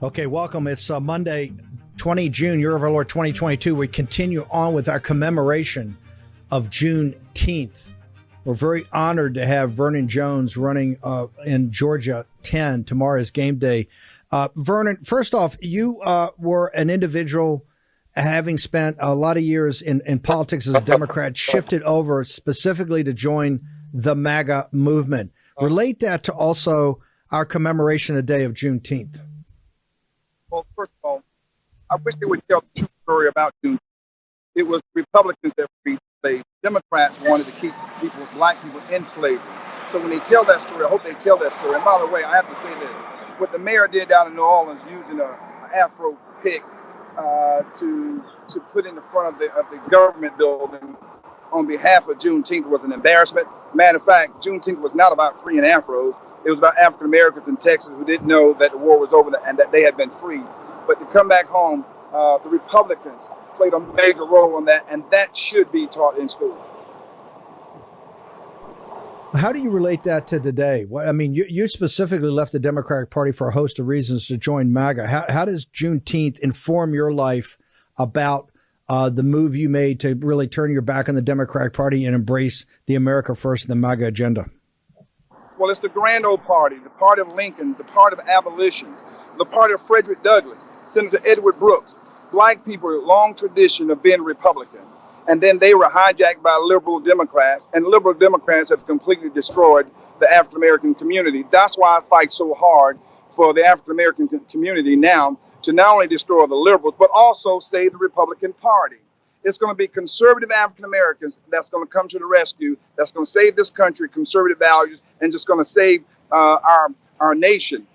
Okay, welcome. It's Monday, 20 June, year of our Lord 2022. We continue on with our commemoration of Juneteenth. We're very honored to have Vernon Jones running in Georgia 10. Tomorrow is game day. Vernon, first off, you were an individual having spent a lot of years in politics as a Democrat, shifted over specifically to join the MAGA movement. Relate that to also our commemoration today of Juneteenth. Well, first of all, I wish they would tell the true story about Juneteenth. It was Republicans that freed slaves. Democrats wanted to keep black people in slavery. So when they tell that story, I hope they tell that story. And by the way, I have to say this. What the mayor did down in New Orleans using an Afro pick to put in the front of the government building on behalf of Juneteenth was an embarrassment. Matter of fact, Juneteenth was not about freeing Afros. It was about African Americans in Texas who didn't know that the war was over and that they had been freed. But to come back home, the Republicans played a major role in that, and that should be taught in schools. How do you relate that to today? I mean, you specifically left the Democratic Party for a host of reasons to join MAGA. How does Juneteenth inform your life about the move you made to really turn your back on the Democratic Party and embrace the America First and the MAGA agenda? Well, it's the grand old party, the party of Lincoln, the party of abolition, the party of Frederick Douglass, Senator Edward Brooks. Black people with a long tradition of being Republican. And then they were hijacked by liberal Democrats, and liberal Democrats have completely destroyed the African American community. That's why I fight so hard for the African American community now to not only destroy the liberals, but also save the Republican Party. It's going to be conservative African Americans that's going to come to the rescue, that's going to save this country, conservative values, and just going to save our nation.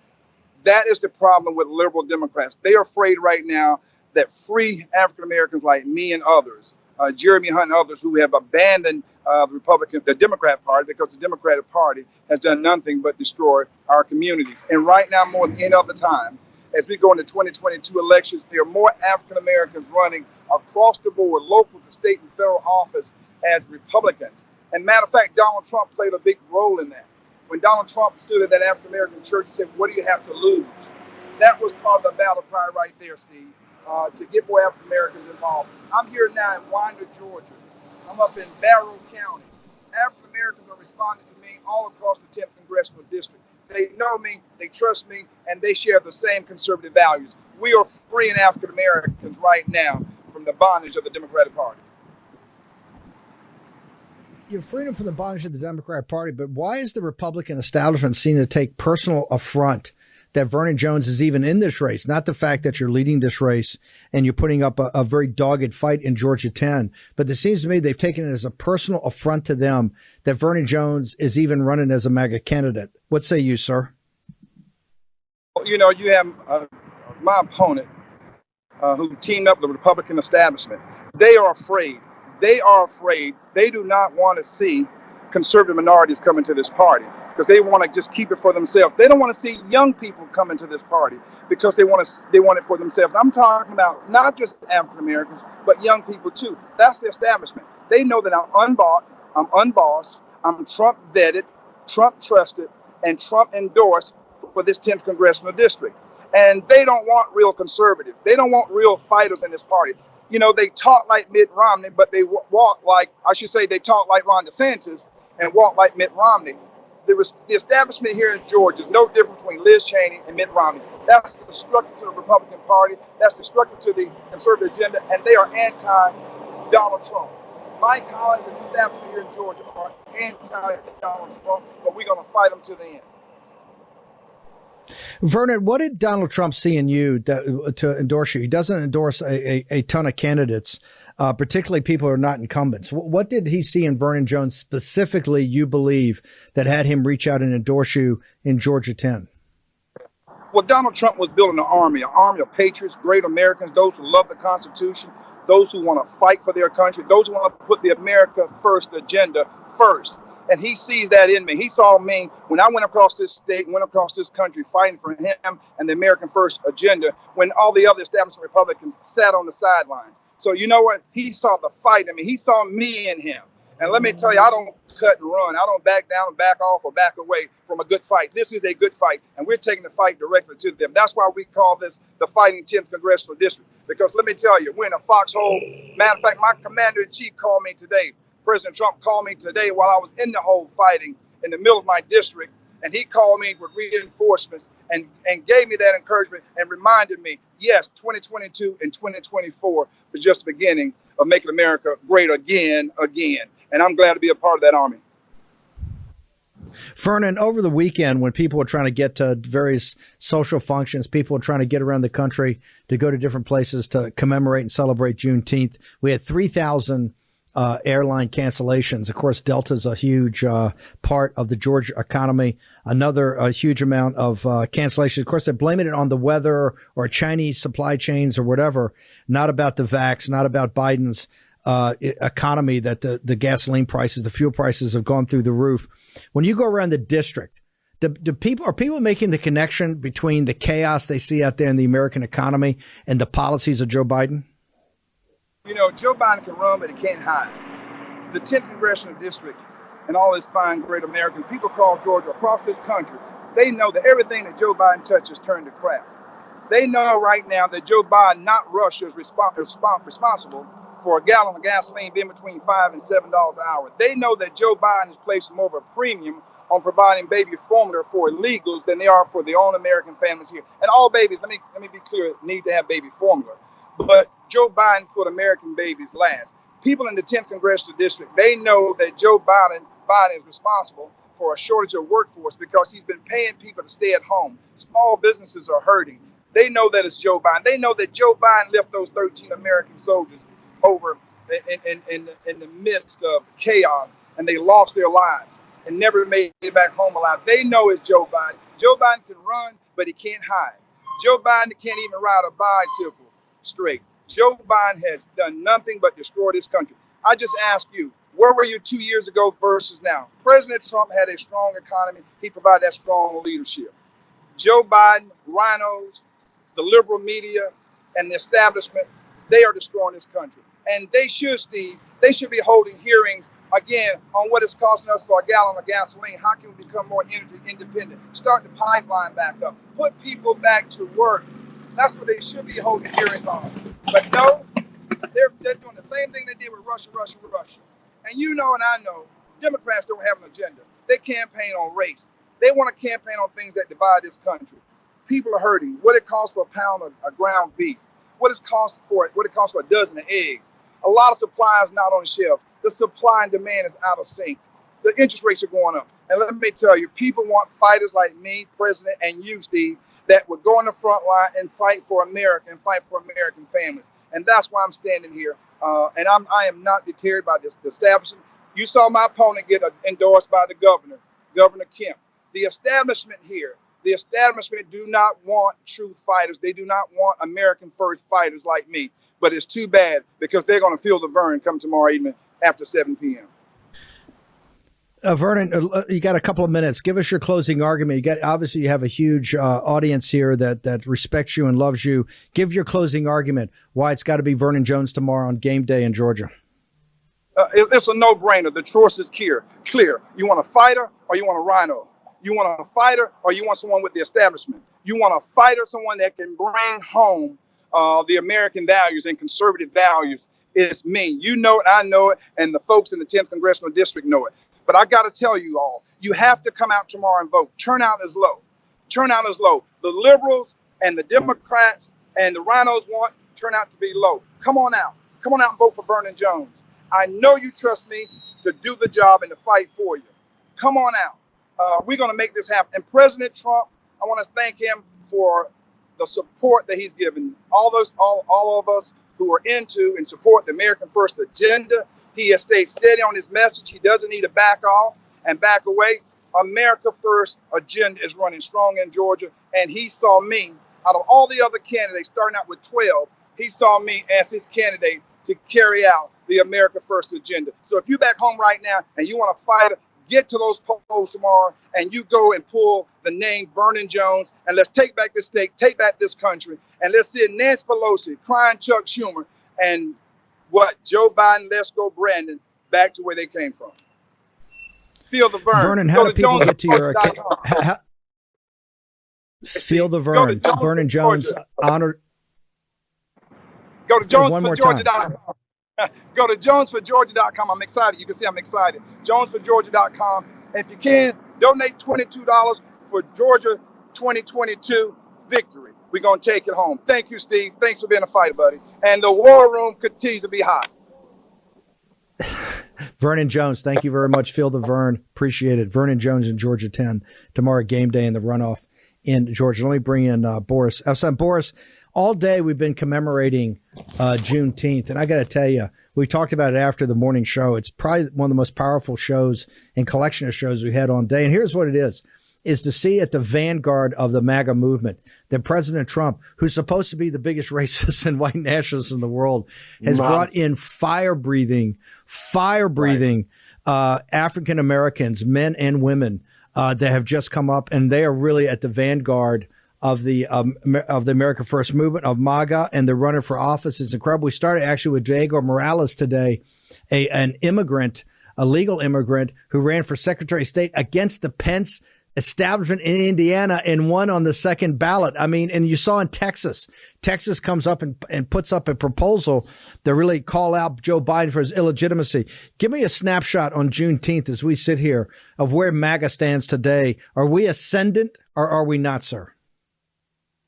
That is the problem with liberal Democrats. They are afraid right now that free African Americans like me and others, Jeremy Hunt and others who have abandoned the Democrat Party, because the Democratic Party has done nothing but destroy our communities. And right now, more than any other time, as we go into 2022 elections, there are more African Americans running across the board, local to state and federal office as Republicans. And matter of fact, Donald Trump played a big role in that. When Donald Trump stood at that African American church and said, "What do you have to lose?" That was part of the battle cry right there, Steve, to get more African Americans involved. I'm here now in Winder, Georgia. I'm up in Barrow County. African Americans are responding to me all across the 10th Congressional District. They know me, they trust me, and they share the same conservative values. We are freeing African Americans right now from the bondage of the Democratic Party. You're freedom from the bondage of the Democratic Party, but why is the Republican establishment seen to take personal affront that Vernon Jones is even in this race? Not the fact that you're leading this race and you're putting up a very dogged fight in Georgia 10, but it seems to me they've taken it as a personal affront to them that Vernon Jones is even running as a MAGA candidate. What say you, sir? Well, you know, you have my opponent who teamed up with the Republican establishment. They are afraid. They are afraid. They do not want to see conservative minorities come into this party, because they want to just keep it for themselves. They don't want to see young people come into this party because they want it for themselves. I'm talking about not just African Americans, but young people too. That's the establishment. They know that I'm unbought, I'm unbossed, I'm Trump vetted, Trump trusted, and Trump endorsed for this 10th Congressional District. And they don't want real conservatives. They don't want real fighters in this party. You know, they talk like Mitt Romney, but they walk like, they talk like Ron DeSantis and walk like Mitt Romney. The establishment here in Georgia is no different between Liz Cheney and Mitt Romney. That's the structure to the Republican Party. That's the structure to the conservative agenda, and they are anti-Donald Trump. Mike Collins and the establishment here in Georgia are anti-Donald Trump, but we're going to fight them to the end. Vernon, what did Donald Trump see in you to endorse you? He doesn't endorse a ton of candidates, particularly people who are not incumbents. What did he see in Vernon Jones specifically, you believe, that had him reach out and endorse you in Georgia 10? Well, Donald Trump was building an army of patriots, great Americans, those who love the Constitution, those who want to fight for their country, those who want to put the America First agenda first. And he sees that in me. He saw me when I went across this state, went across this country fighting for him and the American First agenda, when all the other establishment Republicans sat on the sidelines. So you know what? He saw the fight in me. He saw me in him. And let me tell you, I don't cut and run. I don't back down and back off or back away from a good fight. This is a good fight, and we're taking the fight directly to them. That's why we call this the Fighting 10th Congressional District, because let me tell you, we're in a foxhole. Matter of fact, my commander-in-chief called me today. President Trump called me today while I was in the hole fighting in the middle of my district, and he called me with reinforcements and gave me that encouragement and reminded me, yes, 2022 and 2024 was just the beginning of making America great again. And I'm glad to be a part of that army. Vernon, over the weekend, when people were trying to get to various social functions, people were trying to get around the country to go to different places to commemorate and celebrate Juneteenth, we had 3,000 airline cancellations. Of course, Delta's a huge part of the Georgia economy. Another huge amount of cancellations. Of course, they're blaming it on the weather or Chinese supply chains or whatever. Not about the vax, not about Biden's economy, that the gasoline prices, the fuel prices have gone through the roof. When you go around the district, are people making the connection between the chaos they see out there in the American economy and the policies of Joe Biden? You know, Joe Biden can run, but he can't hide. The 10th Congressional District and all his fine, great American people across Georgia, across this country, they know that everything that Joe Biden touches turned to crap. They know right now that Joe Biden, not Russia, is responsible for a gallon of gasoline being between $5 and $7 an hour. They know that Joe Biden is placing more of a premium on providing baby formula for illegals than they are for their own American families here. And all babies, let me be clear, need to have baby formula. But Joe Biden put American babies last. People in the 10th Congressional District, they know that Joe Biden is responsible for a shortage of workforce because he's been paying people to stay at home. Small businesses are hurting. They know that it's Joe Biden. They know that Joe Biden left those 13 American soldiers over in the midst of chaos, and they lost their lives and never made it back home alive. They know it's Joe Biden. Joe Biden can run, but he can't hide. Joe Biden can't even ride a bicycle straight. Joe Biden has done nothing but destroy this country. I just ask you, where were you 2 years ago versus now? President Trump had a strong economy. He provided that strong leadership. Joe Biden, rhinos, the liberal media, and the establishment, they are destroying this country. And they should, Steve, they should be holding hearings again on what it's costing us for a gallon of gasoline. How can we become more energy independent? Start the pipeline back up. Put people back to work. That's what they should be holding hearings on. But no, they're doing the same thing they did with Russia. And you know and I know, Democrats don't have an agenda. They campaign on race. They want to campaign on things that divide this country. People are hurting. What it costs for a pound of ground beef. What it costs for a dozen of eggs. A lot of supplies not on the shelf. The supply and demand is out of sync. The interest rates are going up. And let me tell you, people want fighters like me, President, and you, Steve, that would go on the front line and fight for America and fight for American families. And that's why I'm standing here. And I am not deterred by this establishment. You saw my opponent get endorsed by the governor, Governor Kemp. The establishment here, the establishment do not want true fighters. They do not want American first fighters like me. But it's too bad because they're going to feel the Vernon come tomorrow evening after 7 p.m. Vernon, you got a couple of minutes. Give us your closing argument. Obviously you have a huge audience here that respects you and loves you. Give your closing argument why it's got to be Vernon Jones tomorrow on Game Day in Georgia. It's a no-brainer. The choice is clear. You want a fighter or you want a rhino? You want a fighter or you want someone with the establishment? You want a fighter, someone that can bring home the American values and conservative values. It's me. You know it, I know it, and the folks in the 10th Congressional District know it. But I got to tell you all, you have to come out tomorrow and vote. Turnout is low. The liberals and the Democrats and the rhinos want turnout to be low. Come on out and vote for Vernon Jones. I know you trust me to do the job and to fight for you. Come on out. We're going to make this happen. And President Trump, I want to thank him for the support that he's given. All of us who are into and support the American First agenda. He has stayed steady on his message. He doesn't need to back off and back away. America First agenda is running strong in Georgia. And he saw me, out of all the other candidates, starting out with 12, he saw me as his candidate to carry out the America First agenda. So if you're back home right now and you want to fight, get to those polls tomorrow and you go and pull the name Vernon Jones and let's take back this state, take back this country, and let's see Nancy Pelosi crying Chuck Schumer and Joe Biden, let's go Brandon, back to where they came from. Feel the Vern. Vernon, how do people get to your account? Feel the Vern. Vernon Jones, honored. Go to jonesforgeorgia.com. Go to jonesforgeorgia.com. I'm excited. You can see I'm excited. jonesforgeorgia.com. If you can, donate $22 for Georgia 2022 victory. We're going to take it home. Thank you, Steve. Thanks for being a fighter, buddy. And the war room continues to be hot. Vernon Jones, thank you very much. Feel the Vern. Appreciate it. Vernon Jones in Georgia 10. Tomorrow, game day in the runoff in Georgia. Let me bring in Boris. Boris, all day we've been commemorating Juneteenth. And I got to tell you, we talked about it after the morning show. It's probably one of the most powerful shows and collection of shows we had on day. And here's what it is to see at the vanguard of the MAGA movement that President Trump, who's supposed to be the biggest racist and white nationalist in the world, has brought in fire-breathing African Americans, men and women, that have just come up, and they are really at the vanguard of the America First movement, of MAGA, and they're running for office. It's incredible. We started actually with Diego Morales today, an immigrant, a legal immigrant who ran for Secretary of State against the Pence establishment in Indiana and won on the second ballot. I mean, and you saw in Texas comes up and puts up a proposal that really call out Joe Biden for his illegitimacy. Give me a snapshot on Juneteenth as we sit here of where MAGA stands today. Are we ascendant or are we not, sir?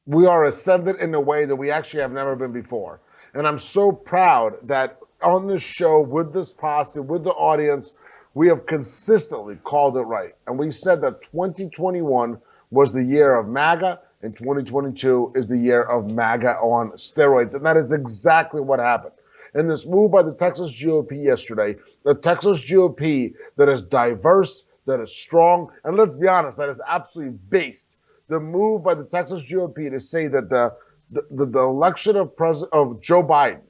We are ascendant in a way that we actually have never been before. And I'm so proud that on this show, with this posse, with the audience, we have consistently called it right. And we said that 2021 was the year of MAGA and 2022 is the year of MAGA on steroids. And that is exactly what happened. In this move by the Texas GOP yesterday, the Texas GOP that is diverse, that is strong, and let's be honest, that is absolutely based. The move by the Texas GOP to say that the election of Joe Biden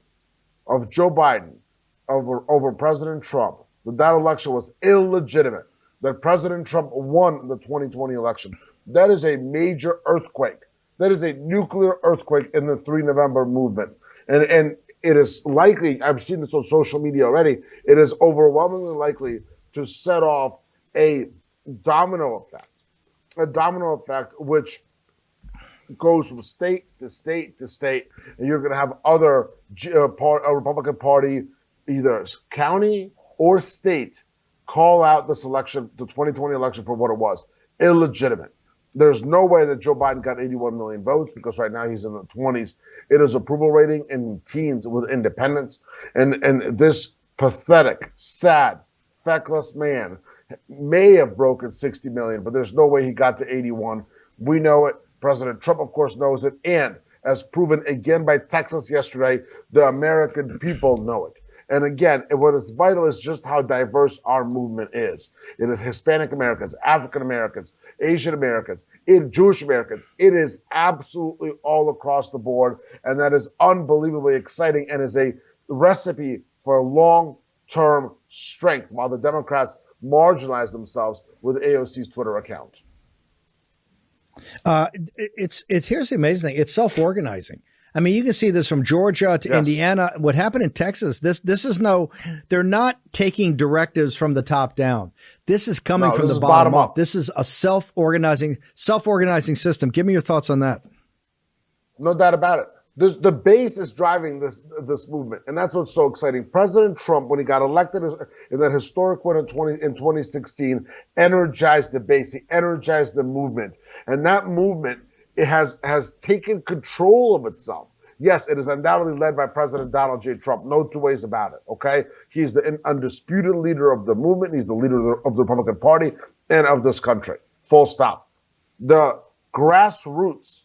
over President Trump, that election was illegitimate, that President Trump won the 2020 election. That is a major earthquake. That is a nuclear earthquake in the 3 November movement. And it is likely, I've seen this on social media already, it is overwhelmingly likely to set off a domino effect which goes from state to state to state, and you're going to have other Republican Party, either county or state, call out this election, the 2020 election, for what it was, illegitimate. There's no way that Joe Biden got 81 million votes because right now he's in the 20s. It is approval rating in teens with independents. And this pathetic, sad, feckless man may have broken 60 million, but there's no way he got to 81. We know it. President Trump, of course, knows it. And as proven again by Texas yesterday, the American people know it. And again, what is vital is just how diverse our movement is. It is Hispanic Americans, African Americans, Asian Americans, Jewish Americans. It is absolutely all across the board. And that is unbelievably exciting and is a recipe for long-term strength while the Democrats marginalize themselves with AOC's Twitter account. Here's the amazing thing. It's self-organizing. I mean, you can see this from Georgia to Indiana. What happened in Texas, this is they're not taking directives from the top down. This is coming from the bottom up. This is a self-organizing system. Give me your thoughts on that. No doubt about it. The base is driving this movement, and that's what's so exciting. President Trump, when he got elected in that historic win in 2016, energized the base. He energized the movement, and that movement has taken control of itself. Yes, it is undoubtedly led by President Donald J. Trump. No two ways about it, okay? He's the undisputed leader of the movement. He's the leader of the Republican Party and of this country. Full stop. The grassroots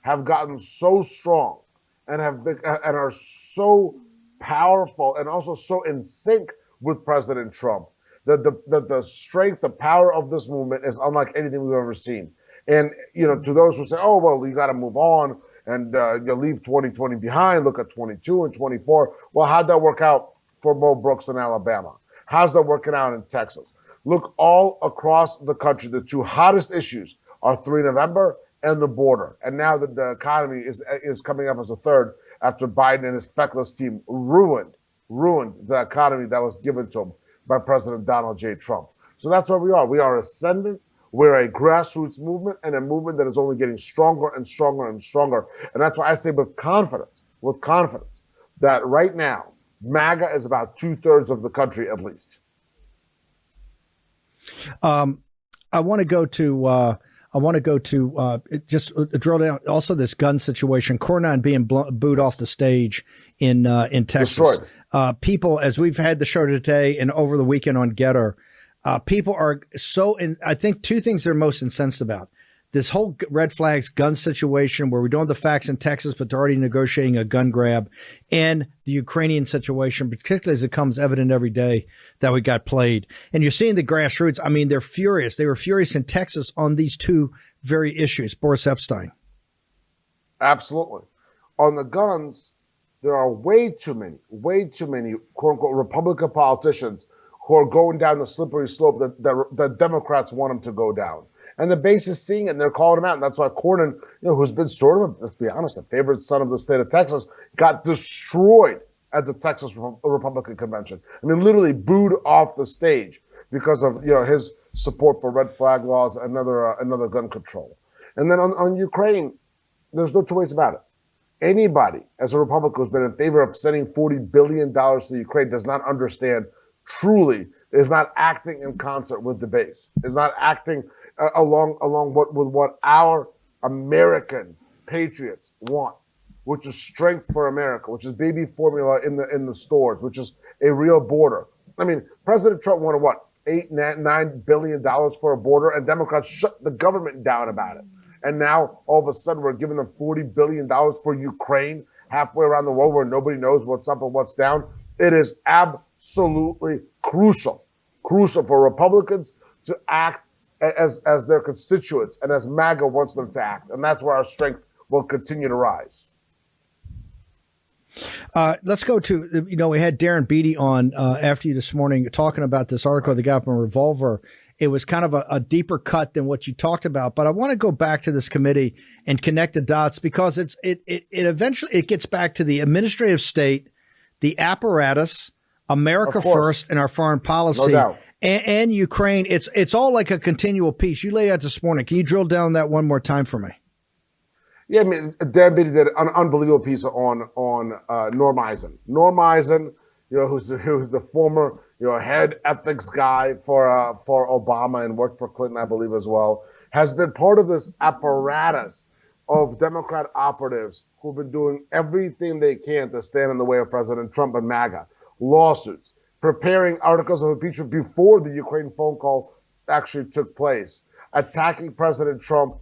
have gotten so strong and are so powerful and also so in sync with President Trump that the strength, the power of this movement is unlike anything we've ever seen. And, to those who say, oh, well, you got to move on and you leave 2020 behind, look at 22 and 24. Well, how'd that work out for Mo Brooks in Alabama? How's that working out in Texas? Look all across the country. The two hottest issues are 3 November and the border. And now that the economy is coming up as a third after Biden and his feckless team ruined the economy that was given to him. by President Donald J. Trump. So that's where we are. We are ascendant. We're a grassroots movement, and a movement that is only getting stronger and stronger and stronger. And that's why I say with confidence, that right now, MAGA is about 2/3 of the country at least. I want to go to just drill down also this gun situation. Cornyn being booed off the stage in Texas. People, as we've had the show today and over the weekend on Getter, people are I think two things they're most incensed about. This whole red flags gun situation where we don't have the facts in Texas, but they're already negotiating a gun grab, and the Ukrainian situation, particularly as it comes evident every day that we got played. And you're seeing the grassroots. I mean, they're furious. They were furious in Texas on these two very issues. Boris Ephsteyn. Absolutely. On the guns, there are way too many, quote unquote, Republican politicians who are going down the slippery slope that Democrats want them to go down. And the base is seeing it, and they're calling him out. And that's why Cornyn, who's been sort of, let's be honest, a favorite son of the state of Texas, got destroyed at the Texas Republican convention. I mean, literally booed off the stage because of his support for red flag laws, another gun control. And then on Ukraine, there's no two ways about it. Anybody, as a Republican who's been in favor of sending $40 billion to Ukraine, does not understand truly, is not acting in concert with the base, is not acting along with what our American patriots want, which is strength for America, which is baby formula in the stores, which is a real border. I mean, President Trump wanted what, $9 billion for a border, and Democrats shut the government down about it. And now all of a sudden we're giving them $40 billion for Ukraine, halfway around the world where nobody knows what's up and what's down. It is absolutely crucial for Republicans to act as their constituents and as MAGA wants them to act. And that's where our strength will continue to rise. Let's go to, we had Darren Beatty on after you this morning talking about this article they got from Revolver. It was kind of a deeper cut than what you talked about. But I want to go back to this committee and connect the dots because it eventually gets back to the administrative state, the apparatus, America first, and our foreign policy. No doubt. And Ukraine, it's all like a continual piece. You laid out this morning. Can you drill down that one more time for me? Yeah, I mean, Dan Beatty did an unbelievable piece on Normalizing. Normalizing, who's the former head ethics guy for Obama and worked for Clinton, I believe, as well, has been part of this apparatus of Democrat operatives who've been doing everything they can to stand in the way of President Trump and MAGA. Lawsuits, preparing articles of impeachment before the Ukraine phone call actually took place, attacking President Trump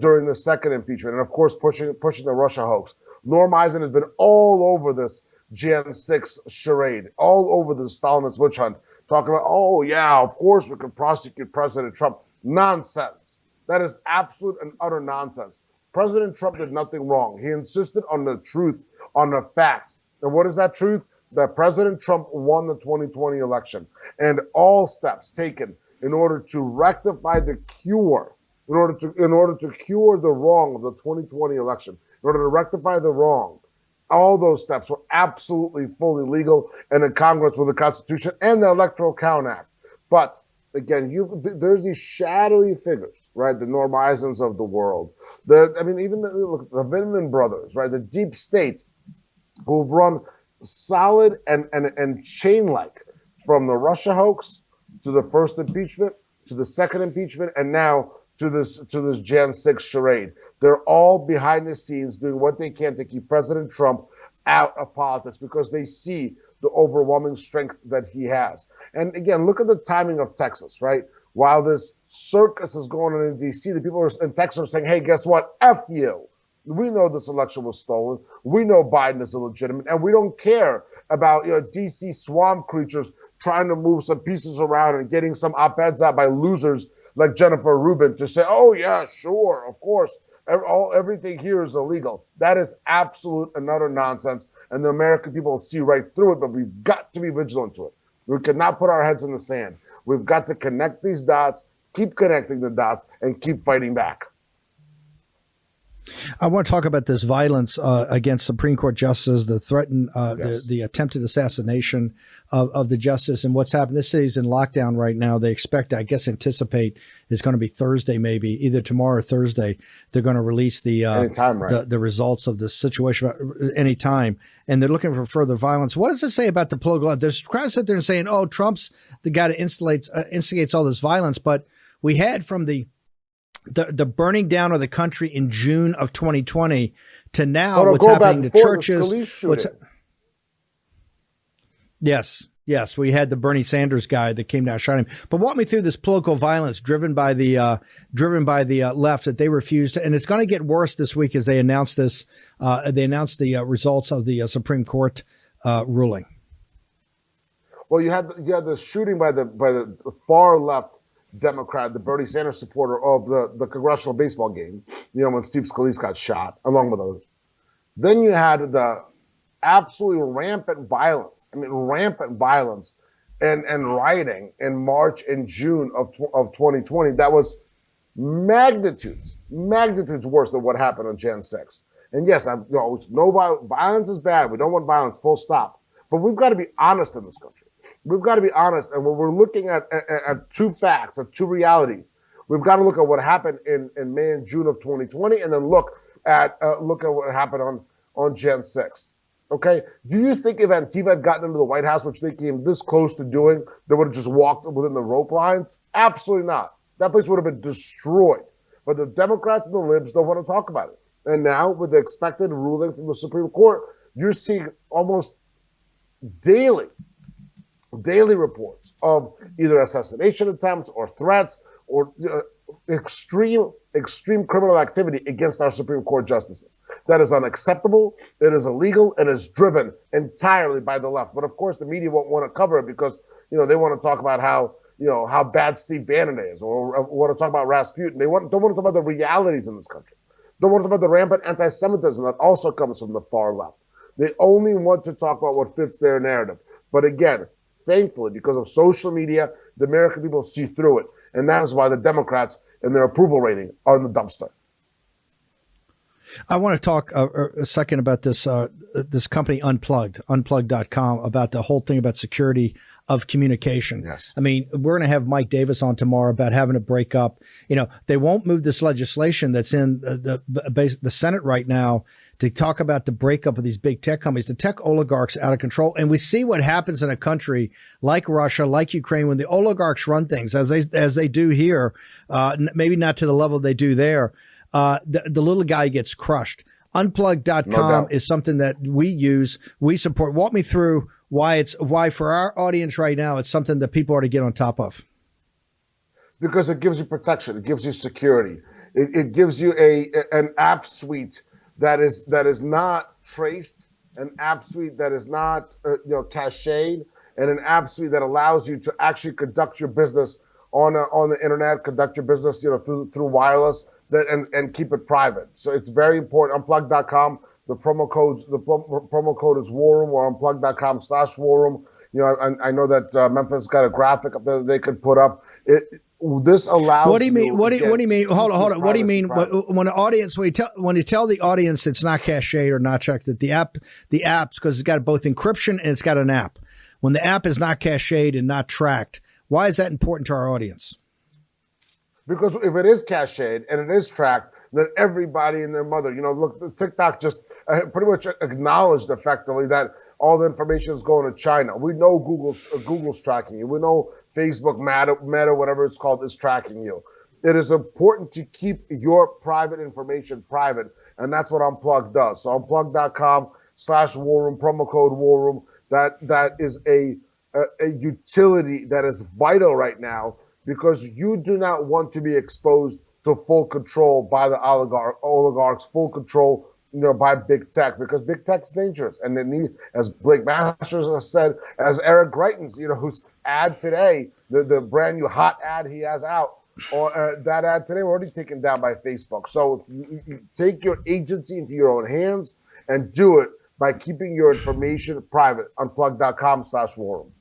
during the second impeachment, and of course pushing the Russia hoax. Norm Eisen has been all over this Jan 6 charade, all over the Stalinist witch hunt, talking about, oh yeah, of course we can prosecute President Trump. Nonsense. That is absolute and utter nonsense. President Trump did nothing wrong. He insisted on the truth, on the facts. And what is that truth? That President Trump won the 2020 election, and all steps taken in order to rectify the cure, in order to cure the wrong of the 2020 election, in order to rectify the wrong, all those steps were absolutely fully legal and in Congress with the Constitution and the Electoral Count Act. But again, there's these shadowy figures, right? The Norm Eisens of the world. Even the Vindman brothers, right? The deep state who've run solid and chain-like from the Russia hoax to the first impeachment, to the second impeachment, and now to this Jan 6 charade. They're all behind the scenes doing what they can to keep President Trump out of politics because they see the overwhelming strength that he has. And again, look at the timing of Texas, right? While this circus is going on in D.C., the people in Texas are saying, hey, guess what? F you. We know this election was stolen. We know Biden is illegitimate, and we don't care about D.C. swamp creatures trying to move some pieces around and getting some op-eds out by losers like Jennifer Rubin to say, oh, yeah, sure, of course, everything here is illegal. That is absolute and utter nonsense, and the American people will see right through it, but we've got to be vigilant to it. We cannot put our heads in the sand. We've got to connect these dots, keep connecting the dots, and keep fighting back. I want to talk about this violence against Supreme Court justices, the threatened, the attempted assassination of the justice, and what's happened. This city's in lockdown right now. They expect, I guess, anticipate it's going to be Thursday, maybe either tomorrow or Thursday. They're going to release the results of the situation anytime, and they're looking for further violence. What does it say about the political? There's crowds sit there and saying, "Oh, Trump's the guy that instigates all this violence," but we had from the burning down of the country in June of 2020 to now what's happening to churches. Yes, we had the Bernie Sanders guy that came down and shot him. But walk me through this political violence driven by the left that they refused to, and it's going to get worse this week as they announce this. They announced the results of the Supreme Court ruling. Well, you had the shooting by the far left Democrat, the Bernie Sanders supporter of the congressional baseball game, when Steve Scalise got shot, along with others. Then you had the absolutely rampant violence and rioting in March and June of 2020. That was magnitudes worse than what happened on Jan 6. And yes, violence is bad. We don't want violence, full stop. But we've got to be honest in this country. We've got to be honest, and when we're looking at two facts, at two realities, we've got to look at what happened in May and June of 2020, and then look at what happened on Jan 6. Okay, do you think if Antifa had gotten into the White House, which they came this close to doing, they would have just walked within the rope lines? Absolutely not. That place would have been destroyed. But the Democrats and the libs don't want to talk about it. And now, with the expected ruling from the Supreme Court, you're seeing almost daily reports of either assassination attempts or threats or extreme criminal activity against our Supreme Court justices. That is unacceptable. It is illegal and is driven entirely by the left. But of course, the media won't want to cover it because they want to talk about how bad Steve Bannon is, or want to talk about Rasputin. They don't want to talk about the realities in this country. Don't want to talk about the rampant anti-Semitism that also comes from the far left. They only want to talk about what fits their narrative. But again, thankfully, because of social media, the American people see through it. And that is why the Democrats and their approval rating are in the dumpster. I want to talk a second about this company Unplugged.com, about the whole thing about security of communication. Yes. I mean, we're going to have Mike Davis on tomorrow about having to break up. They won't move this legislation that's in the Senate right now to talk about the breakup of these big tech companies, the tech oligarchs out of control. And we see what happens in a country like Russia, like Ukraine, when the oligarchs run things as they do here, maybe not to the level they do there. The little guy gets crushed. Unplugged.com is something that we use, we support. Walk me through why for our audience right now, it's something that people are to get on top of. Because it gives you protection. It gives you security. It gives you an app suite that is not traced, an app suite that is not cached, and an app suite that allows you to actually conduct your business on the internet, conduct your business through wireless, and keep it private. So it's very important. Unplugged.com. The promo code is War Room, or unplugged.com/War Room. I know that Memphis got a graphic up there that they could put up. This allows. What do you mean? What do you mean? Hold on. What do you mean when you tell the audience it's not cached or not checked, that the apps, because it's got both encryption and it's got an app. When the app is not cached and not tracked, why is that important to our audience? Because if it is cached and it is tracked, then everybody and their mother, look, TikTok just pretty much acknowledged effectively that all the information is going to China. We know Google's tracking you. We know Facebook, Meta, whatever it's called, is tracking you. It is important to keep your private information private, and that's what Unplugged does. So unplugged.com/War Room, promo code War Room. That is a utility that is vital right now, because you do not want to be exposed to full control by the oligarchs, full control by big tech, because big tech's dangerous. And they need, as Blake Masters has said, as Eric Greitens, whose ad today, the brand new hot ad he has out, or that ad today were already taken down by Facebook. So if you take your agency into your own hands and do it by keeping your information private. Unplugged.com/War Room.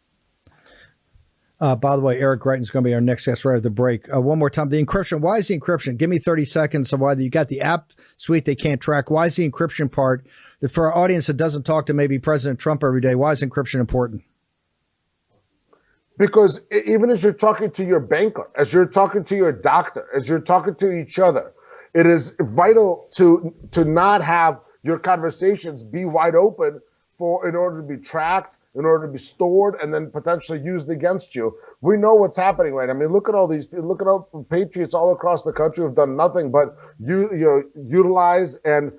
By the way, Eric Greitens is going to be our next guest right after the break. One more time, the encryption. Why is the encryption? Give me 30 seconds of why you got the app suite they can't track. Why is the encryption part? For our audience that doesn't talk to maybe President Trump every day, why is encryption important? Because even as you're talking to your banker, as you're talking to your doctor, as you're talking to each other, it is vital to not have your conversations be wide open in order to be tracked, in order to be stored, and then potentially used against you. We know what's happening, right? I mean, look at all patriots all across the country who have done nothing but utilize and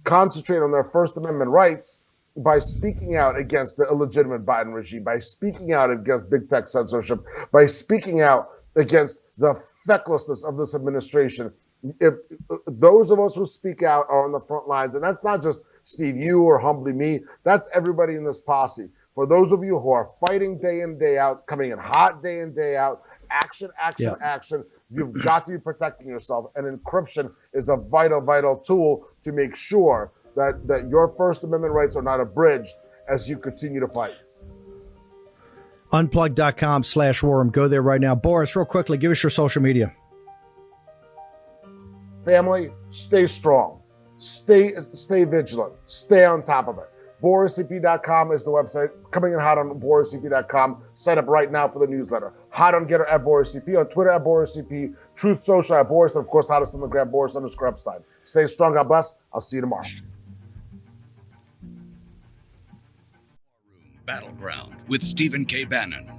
concentrate on their First Amendment rights by speaking out against the illegitimate Biden regime, by speaking out against big tech censorship, by speaking out against the fecklessness of this administration. If those of us who speak out are on the front lines, and that's not just Steve, you or humbly me, that's everybody in this posse. For those of you who are fighting day in, day out, coming in hot day in, day out, action, you've got to be protecting yourself. And encryption is a vital, vital tool to make sure that your First Amendment rights are not abridged as you continue to fight. Unplug.com/Worm. Go there right now. Boris, real quickly, give us your social media. Family, stay strong. Stay vigilant. Stay on top of it. BorisCP.com is the website. Coming in hot on BorisCP.com. Sign up right now for the newsletter. Hot on Getter at BorisCP. On Twitter at BorisCP. Truth Social at Boris. And of course, hottest on the gram, Boris_Ephsteyn. Stay strong. God bless. I'll see you tomorrow. Battleground with Stephen K. Bannon.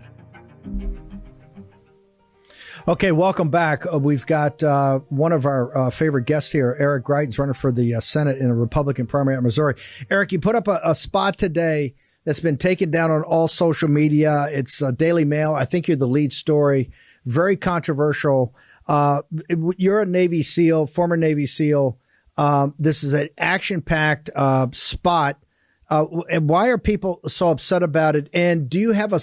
Okay, welcome back. We've got one of our favorite guests here, Eric Greitens, running for the Senate in a Republican primary in Missouri. Eric, you put up a spot today that's been taken down on all social media. It's Daily Mail. I think you're the lead story. Very controversial. You're a Navy SEAL, former Navy SEAL. This is an action-packed spot. And why are people so upset about it? And do you have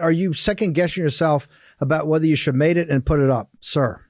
are you second guessing yourself about whether you should have made it and put it up, sir?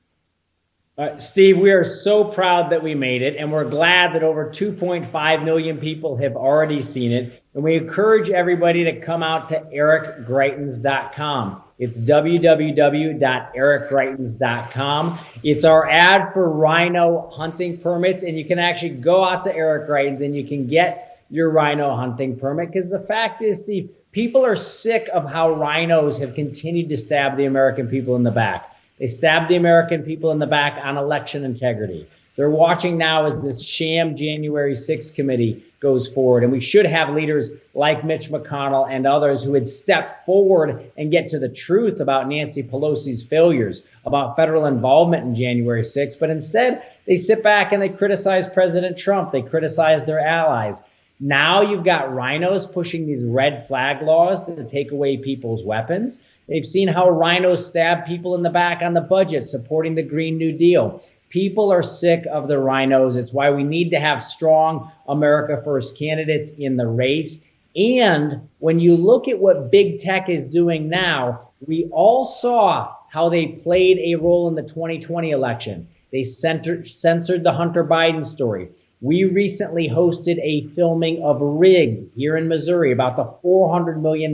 Steve, we are so proud that we made it, and we're glad that over 2.5 million people have already seen it. And we encourage everybody to come out to ericgreitens.com. It's www.ericgreitens.com. It's our ad for rhino hunting permits, and you can actually go out to Eric Greitens and you can get your rhino hunting permit, because the fact is, Steve, people are sick of how rhinos have continued to stab the American people in the back. They stabbed the American people in the back on election integrity. They're watching now as this sham January 6th committee goes forward. And we should have leaders like Mitch McConnell and others who would step forward and get to the truth about Nancy Pelosi's failures, about federal involvement in January 6th. But instead, they sit back and they criticize President Trump. They criticize their allies. Now you've got rhinos pushing these red flag laws to take away people's weapons. They've seen how rhinos stab people in the back on the budget, supporting the Green New Deal. People are sick of the rhinos. It's why we need to have strong America First candidates in the race. And when you look at what big tech is doing now, we all saw how they played a role in the 2020 election. They censored the Hunter Biden story. We recently hosted a filming of Rigged here in Missouri about the $400 million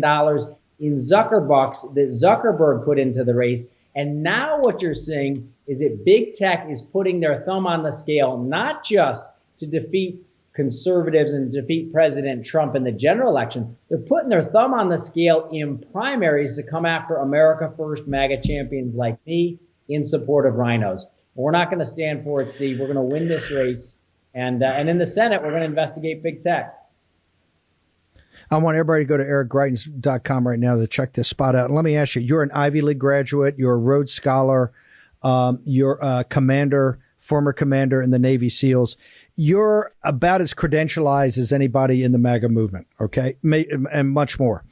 in Zuckerbucks that Zuckerberg put into the race. And now what you're seeing is that big tech is putting their thumb on the scale, not just to defeat conservatives and defeat President Trump in the general election. They're putting their thumb on the scale in primaries to come after America First MAGA champions like me in support of rhinos. We're not going to stand for it, Steve. We're going to win this race. And in the Senate, we're going to investigate big tech. I want everybody to go to ericgreitens.com right now to check this spot out. And let me ask you, you're an Ivy League graduate. You're a Rhodes Scholar. You're a commander, former commander in the Navy SEALs. You're about as credentialized as anybody in the MAGA movement, okay, and much more.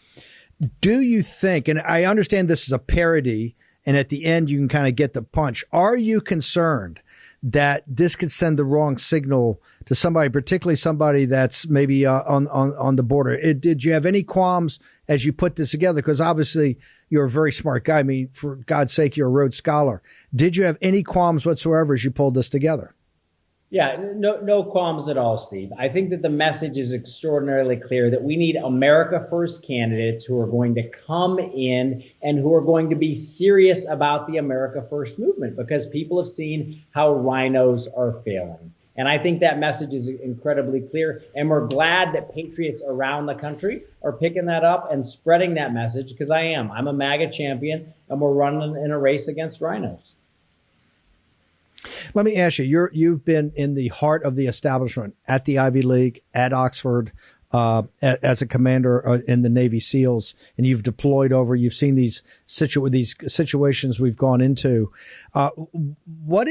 Do you think, and I understand this is a parody, and at the end you can kind of get the punch. Are you concerned that this could send the wrong signal to somebody, particularly somebody that's maybe on the border? Did you have any qualms as you put this together? Because obviously you're a very smart guy. I mean, for God's sake, you're a Rhodes Scholar. Did you have any qualms whatsoever as you pulled this together? Yeah, no qualms at all, Steve. I think that the message is extraordinarily clear that we need America First candidates who are going to come in and who are going to be serious about the America First movement, because people have seen how rhinos are failing. And I think that message is incredibly clear. And we're glad that patriots around the country are picking that up and spreading that message, because I'm a MAGA champion, and we're running in a race against rhinos. Let me ask you, you've been in the heart of the establishment at the Ivy League, at Oxford, as a commander in the Navy SEALs, and you've deployed over, you've seen these situations we've gone into. What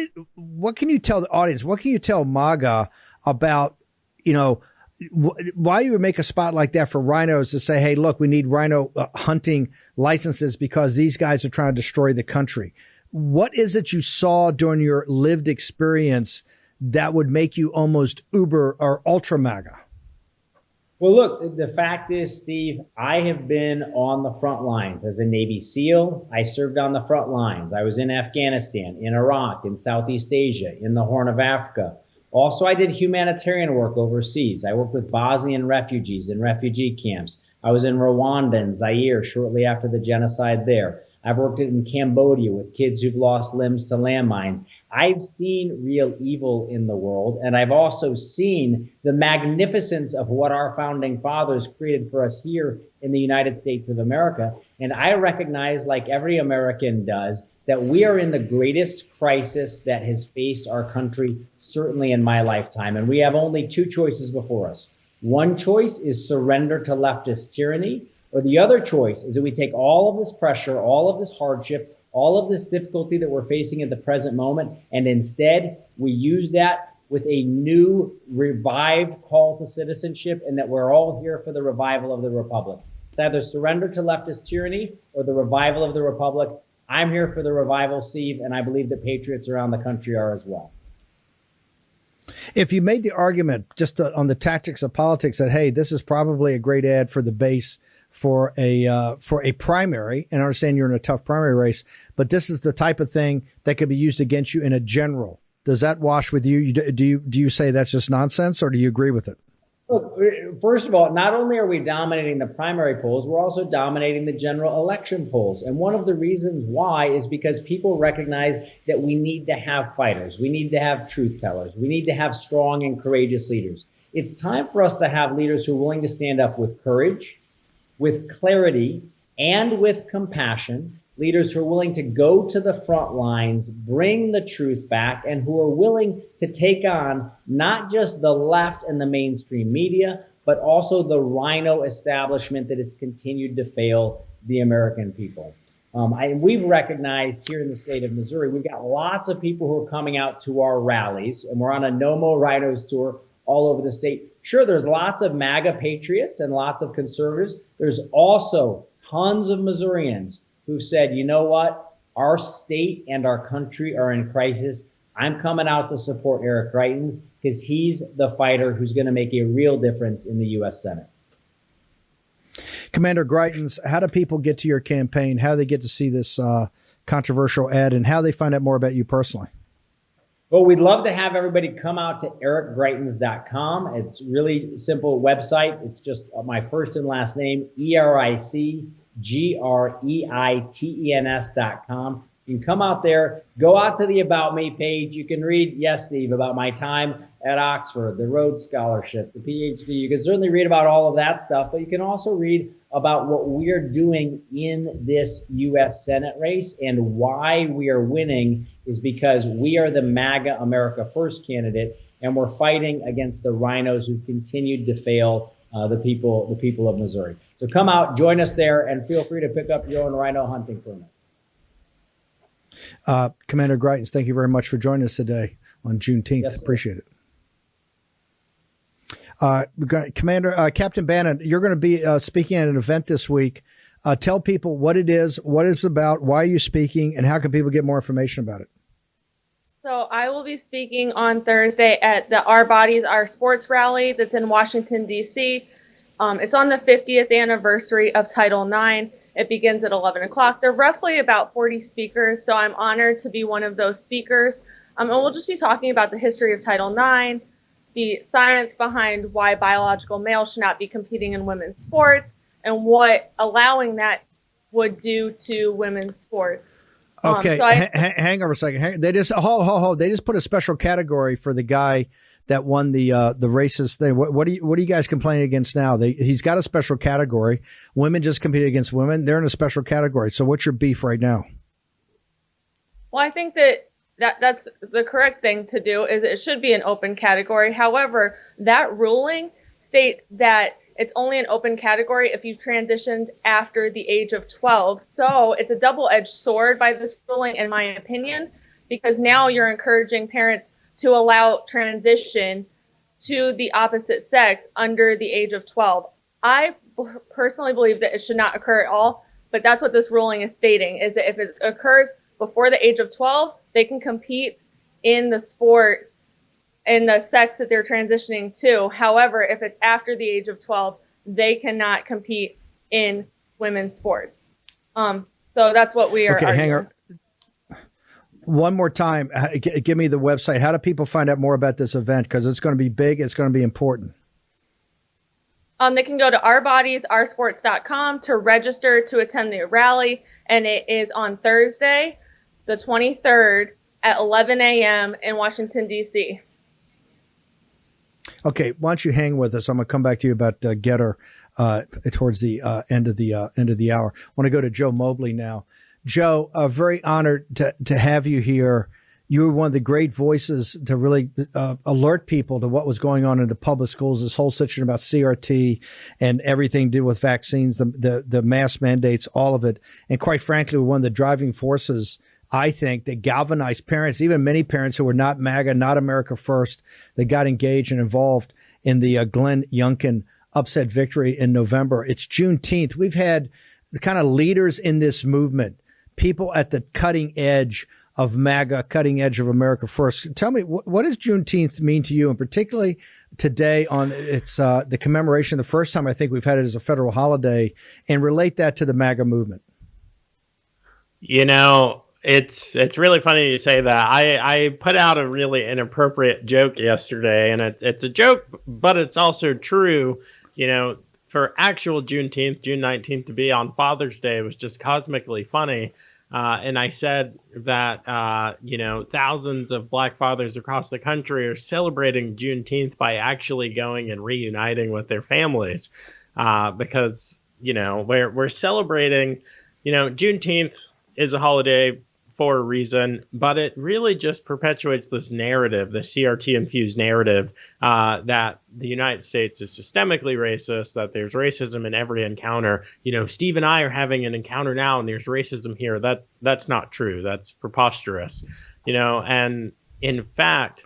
can you tell the audience? What can you tell MAGA about, why you would make a spot like that for rhinos to say, hey, look, we need rhino hunting licenses because these guys are trying to destroy the country? What is it you saw during your lived experience that would make you almost uber or ultra MAGA? Well, look, the fact is, Steve, I have been on the front lines as a Navy SEAL. I served on the front lines. I was in Afghanistan, in Iraq, in Southeast Asia, in the Horn of Africa. Also, I did humanitarian work overseas. I worked with Bosnian refugees in refugee camps. I was in Rwanda and Zaire shortly after the genocide there. I've worked in Cambodia with kids who've lost limbs to landmines. I've seen real evil in the world, and I've also seen the magnificence of what our founding fathers created for us here in the United States of America. And I recognize, like every American does, that we are in the greatest crisis that has faced our country, certainly in my lifetime. And we have only two choices before us. One choice is surrender to leftist tyranny, or the other choice is that we take all of this pressure, all of this hardship, all of this difficulty that we're facing at the present moment, and instead we use that with a new revived call to citizenship, and that we're all here for the revival of the Republic. It's either surrender to leftist tyranny or the revival of the Republic. I'm here for the revival, Steve, and I believe that patriots around the country are as well. If you made the argument just on the tactics of politics that, hey, this is probably a great ad for the base for a primary, and I understand you're in a tough primary race, but this is the type of thing that could be used against you in a general. Does that wash with you? Do you say that's just nonsense, or do you agree with it? Look, first of all, not only are we dominating the primary polls, we're also dominating the general election polls. And one of the reasons why is because people recognize that we need to have fighters. We need to have truth tellers. We need to have strong and courageous leaders. It's time for us to have leaders who are willing to stand up with courage, with clarity, and with compassion, leaders who are willing to go to the front lines, bring the truth back, and who are willing to take on not just the left and the mainstream media, but also the rhino establishment that has continued to fail the American people. We've recognized here in the state of Missouri, we've got lots of people who are coming out to our rallies, and we're on a No More Rhinos tour all over the state. Sure, there's lots of MAGA patriots and lots of conservatives. There's also tons of Missourians who've said, you know what, our state and our country are in crisis. I'm coming out to support Eric Greitens because he's the fighter who's going to make a real difference in the U.S. Senate. Commander Greitens, how do people get to your campaign? How do they get to see this controversial ad, and how do they find out more about you personally? Well, we'd love to have everybody come out to ericgreitens.com. It's really simple website. It's just my first and last name, ERICGREITENS.com. You can come out there, go out to the About Me page. You can read, yes, Steve, about my time at Oxford, the Rhodes Scholarship, the PhD. You can certainly read about all of that stuff, but you can also read about what we're doing in this U.S. Senate race, and why we are winning is because we are the MAGA America First candidate, and we're fighting against the rhinos who continued to fail the people of Missouri. So come out, join us there, and feel free to pick up your own rhino hunting permit. Commander Greitens, thank you very much for joining us today on Juneteenth. Yes, appreciate it. Commander, Captain Bannon, you're going to be speaking at an event this week. Tell people what it is, what it's about, why are you speaking, and how can people get more information about it? So I will be speaking on Thursday at the Our Bodies, Our Sports rally that's in Washington, D.C. It's on the 50th anniversary of Title IX. It begins at 11 o'clock. There are roughly about 40 speakers, so I'm honored to be one of those speakers. And we'll just be talking about the history of Title IX, the science behind why biological males should not be competing in women's sports, and what allowing that would do to women's sports. Okay, hang on a second. They just They just put a special category for the guy that won the racist thing. What are you guys complaining against now? He's got a special category. Women just competed against women. They're in a special category. So what's your beef right now? Well, I think that's the correct thing to do. Is it should be an open category. However, that ruling states that it's only an open category if you've transitioned after the age of 12. So it's a double-edged sword by this ruling, in my opinion, because now you're encouraging parents to allow transition to the opposite sex under the age of 12. I personally believe that it should not occur at all, but that's what this ruling is stating, is that if it occurs before the age of 12, they can compete in the sport in the sex that they're transitioning to. However, if it's after the age of 12, they cannot compete in women's sports. So that's what we are arguing. Hang on. One more time, give me the website. How do people find out more about this event? Because it's going to be big. It's going to be important. They can go to ourbodiesoursports.com to register to attend the rally. And it is on Thursday, the 23rd at 11 a.m. in Washington, D.C. Okay, why don't you hang with us? I'm going to come back to you about Getter towards the end of the hour. I want to go to Joe Mobley now. Joe, very honored to have you here. You were one of the great voices to really alert people to what was going on in the public schools, this whole situation about CRT and everything to do with vaccines, the mask mandates, all of it. And quite frankly, we're one of the driving forces, I think, that galvanized parents, even many parents who were not MAGA, not America First, that got engaged and involved in the Glenn Youngkin upset victory in November. It's Juneteenth. We've had the kind of leaders in this movement, people at the cutting edge of MAGA, cutting edge of America First. Tell me, what does Juneteenth mean to you, and particularly today on it's the commemoration, the first time I think we've had it as a federal holiday, and relate that to the MAGA movement? You know, it's really funny you say that. I put out a really inappropriate joke yesterday, and it's a joke, but it's also true. You know, for actual Juneteenth, June 19th, to be on Father's Day was just cosmically funny. And I said that, thousands of Black fathers across the country are celebrating Juneteenth by actually going and reuniting with their families because, we're celebrating, Juneteenth is a holiday for a reason, but it really just perpetuates this narrative, the CRT-infused narrative that the United States is systemically racist, that there's racism in every encounter. Steve and I are having an encounter now and there's racism here. That's not true. That's preposterous. And in fact,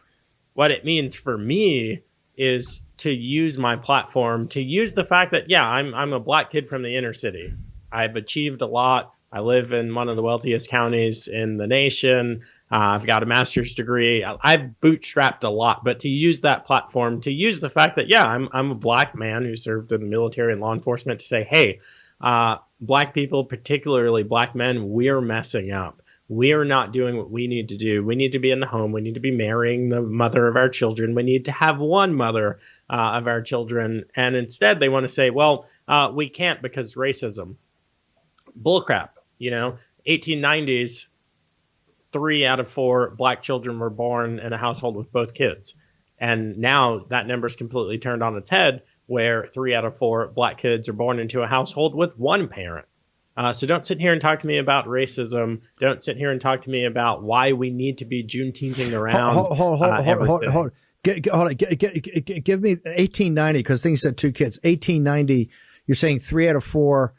what it means for me is to use my platform, to use the fact that, I'm a Black kid from the inner city. I've achieved a lot. I live in one of the wealthiest counties in the nation. I've got a master's degree. I've bootstrapped a lot, but to use that platform, to use the fact that, I'm a Black man who served in the military and law enforcement, to say, hey, Black people, particularly Black men, we're messing up. We're not doing what we need to do. We need to be in the home. We need to be marrying the mother of our children. We need to have one mother of our children. And instead they want to say, well, we can't because racism. Bullcrap. 1890s, 3 out of 4 Black children were born in a household with both kids. And now that number's completely turned on its head, where 3 out of 4 Black kids are born into a household with one parent. So don't sit here and talk to me about racism. Don't sit here and talk to me about why we need to be Juneteenthing around. Hold on. Give me 1890, because things said 2 kids. 1890, you're saying 3 out of 4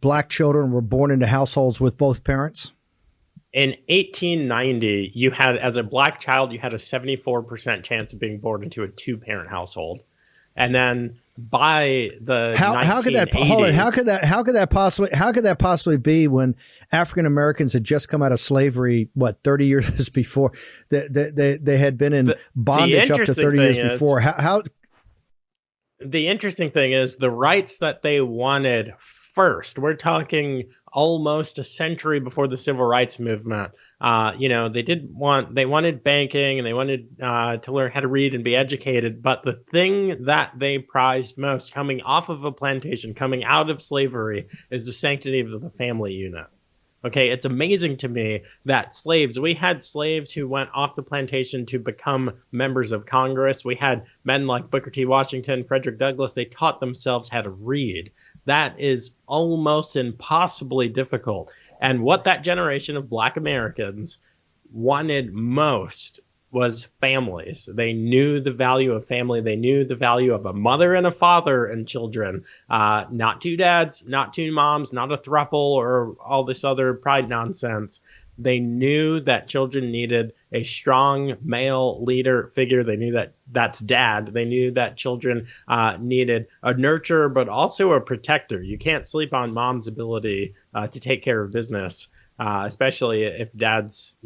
Black children were born into households with both parents? In 1890, you had, as a Black child, you had a 74% chance of being born into a 2-parent household. And then by the 1980s, how could that possibly be when African Americans had just come out of slavery, 30 years before? They had been in bondage up to 30 years before. How the interesting thing is the rights that they wanted first. We're talking almost a century before the civil rights movement. They wanted banking, and they wanted to learn how to read and be educated. But the thing that they prized most coming off of a plantation, coming out of slavery, is the sanctity of the family unit. Okay, it's amazing to me that we had slaves who went off the plantation to become members of Congress. We had men like Booker T. Washington, Frederick Douglass. They taught themselves how to read. That is almost impossibly difficult. And what that generation of Black Americans wanted most was families. They knew the value of family. They knew the value of a mother and a father and children, not two dads, not two moms, not a throuple or all this other pride nonsense. They knew that children needed a strong male leader figure. They knew that that's dad. They knew that children needed a nurturer, but also a protector. You can't sleep on mom's ability to take care of business, especially if dad's,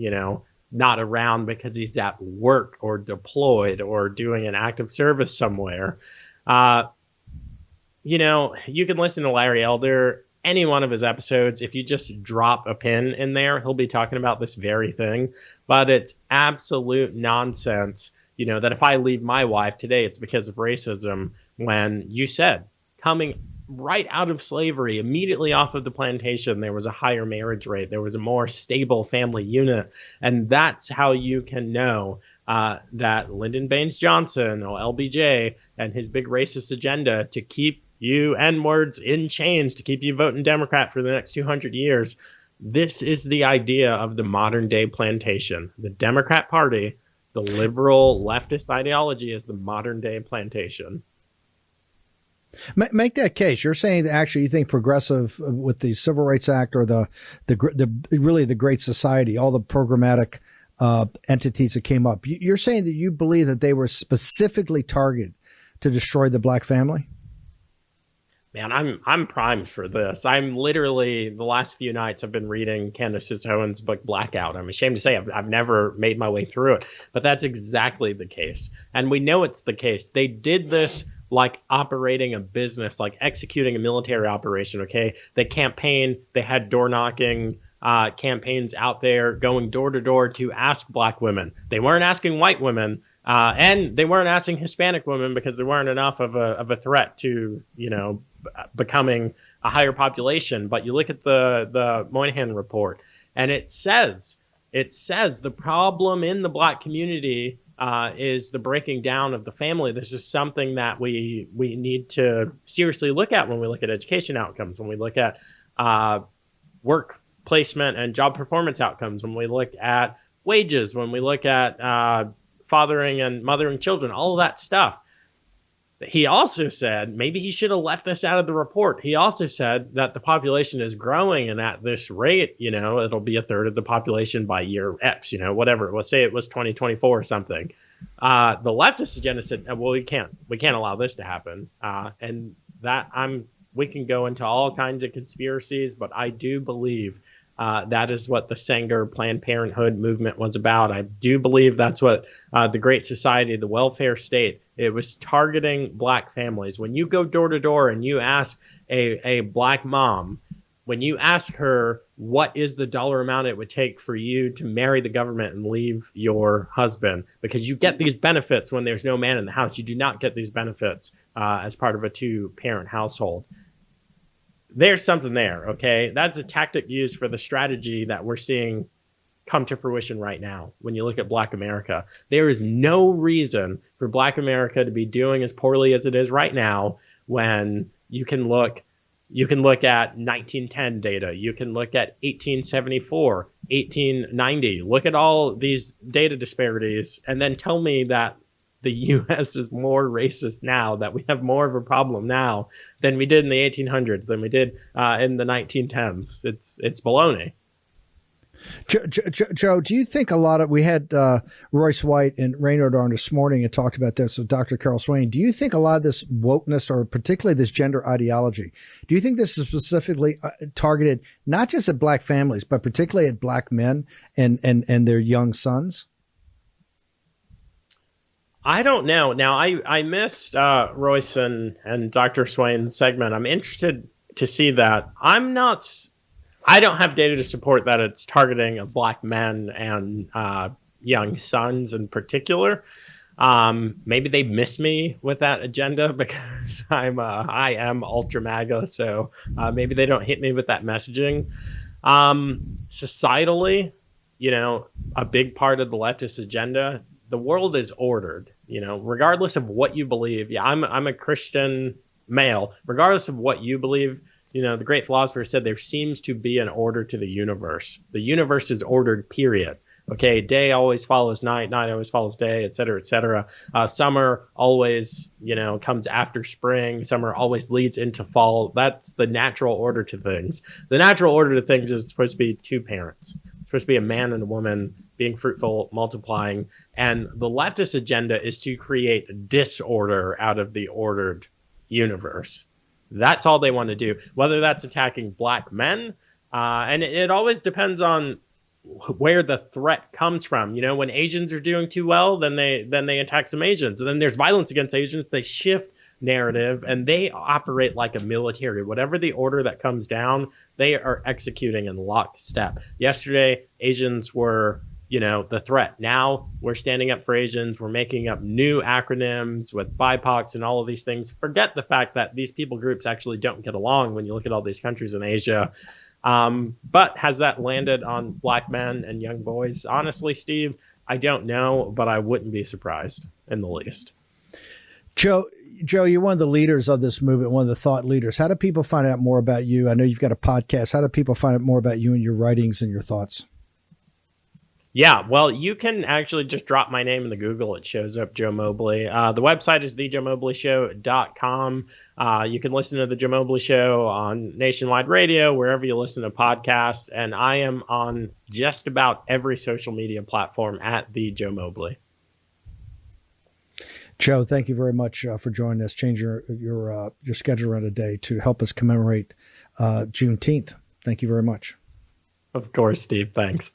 not around because he's at work or deployed or doing an active service somewhere. You can listen to Larry Elder, any one of his episodes. If you just drop a pin in there, he'll be talking about this very thing. But it's absolute nonsense, that if I leave my wife today, it's because of racism, when you said coming right out of slavery, immediately off of the plantation, there was a higher marriage rate. There was a more stable family unit. And that's how you can know that Lyndon Baines Johnson, or LBJ, and his big racist agenda to keep you N-words in chains, to keep you voting Democrat for the next 200 years. This is the idea of the modern day plantation. The Democrat Party, the liberal leftist ideology, is the modern day plantation. Make that case. You're saying that actually you think progressive with the Civil Rights Act, or the really the Great Society, all the programmatic entities that came up. You're saying that you believe that they were specifically targeted to destroy the Black family? Man, I'm primed for this. I'm literally, the last few nights I've been reading Candace Owens' book Blackout. I'm ashamed to say I've never made my way through it, but that's exactly the case. And we know it's the case. They did this like operating a business, like executing a military operation, okay? They campaigned, they had door knocking campaigns out there, going door to door to ask Black women. They weren't asking white women, and they weren't asking Hispanic women because there weren't enough of a threat to, becoming a higher population. But you look at the Moynihan report, and it says the problem in the Black community is the breaking down of the family. This is something that we need to seriously look at when we look at education outcomes, when we look at work placement and job performance outcomes, when we look at wages, when we look at fathering and mothering children, all of that stuff. He also said, maybe he should have left this out of the report. He also said that the population is growing, and at this rate, it'll be a third of the population by year X, whatever. Let's say it was 2024 or something. The leftist agenda said, well, we can't allow this to happen. And that we can go into all kinds of conspiracies, but I do believe that is what the Sanger Planned Parenthood movement was about. I do believe that's what the Great Society, the welfare state, it was targeting Black families. When you go door to door and you ask a Black mom, when you ask her what is the dollar amount it would take for you to marry the government and leave your husband, because you get these benefits when there's no man in the house. You do not get these benefits as part of a two-parent household. There's something there, okay? That's a tactic used for the strategy that we're seeing come to fruition right now. When you look at Black America, there is no reason for Black America to be doing as poorly as it is right now, when you can look at 1910 data, you can look at 1874, 1890, look at all these data disparities, and then tell me that the U.S. is more racist now, that we have more of a problem now than we did in the 1800s, than we did in the 1910s. It's baloney. Joe, do you think we had Royce White and Raynard on this morning and talked about this with Dr. Carol Swain. Do you think a lot of this wokeness, or particularly this gender ideology, do you think this is specifically targeted not just at Black families, but particularly at Black men and their young sons? I don't know. Now, I missed Royce and Dr. Swain's segment. I'm interested to see that. I don't have data to support that it's targeting black men and young sons in particular. Maybe they miss me with that agenda because I am ultra MAGA, so maybe they don't hit me with that messaging. Societally, a big part of the leftist agenda, the world is ordered, regardless of what you believe. Yeah, I'm a Christian male. Regardless of what you believe, the great philosopher said there seems to be an order to the universe. The universe is ordered, period. Okay, day always follows night, night always follows day, et cetera, et cetera. Summer always, comes after spring. Summer always leads into fall. That's the natural order to things. The natural order to things is supposed to be two parents. It's supposed to be a man and a woman being fruitful, multiplying. And the leftist agenda is to create disorder out of the ordered universe. That's all they want to do, whether that's attacking black men. And it always depends on where the threat comes from. When Asians are doing too well, then they attack some Asians. And then there's violence against Asians. They shift narrative and they operate like a military. Whatever the order that comes down, they are executing in lockstep. Yesterday, Asians were the threat. Now we're standing up for Asians. We're making up new acronyms with BIPOCs and all of these things. Forget the fact that these people groups actually don't get along when you look at all these countries in Asia. But has that landed on black men and young boys? Honestly, Steve, I don't know, but I wouldn't be surprised in the least. Joe, you're one of the leaders of this movement, one of the thought leaders. How do people find out more about you? I know you've got a podcast. How do people find out more about you and your writings and your thoughts? Yeah, well, you can actually just drop my name in the Google. It shows up, Joe Mobley. The website is thejoemobleyshow.com. You can listen to The Joe Mobley Show on nationwide radio, wherever you listen to podcasts. And I am on just about every social media platform at The Joe Mobley. Joe, thank you very much for joining us. Change your schedule around a day to help us commemorate Juneteenth. Thank you very much. Of course, Steve. Thanks.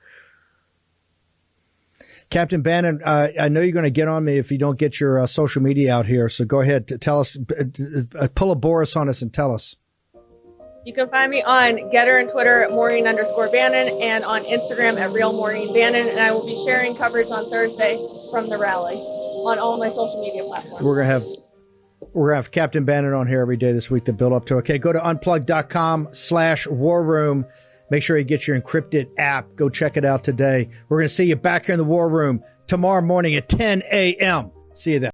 Captain Bannon, I know you're going to get on me if you don't get your social media out here. So go ahead, tell us, pull a Boris on us and tell us. You can find me on Getter and Twitter at Maureen_Bannon and on Instagram at Real Maureen Bannon. And I will be sharing coverage on Thursday from the rally on all my social media platforms. We're gonna have Captain Bannon on here every day this week to build up to. Okay, go to unplugged.com/war room. Make sure you get your encrypted app. Go check it out today. We're going to see you back here in the War Room tomorrow morning at 10 a.m. See you then.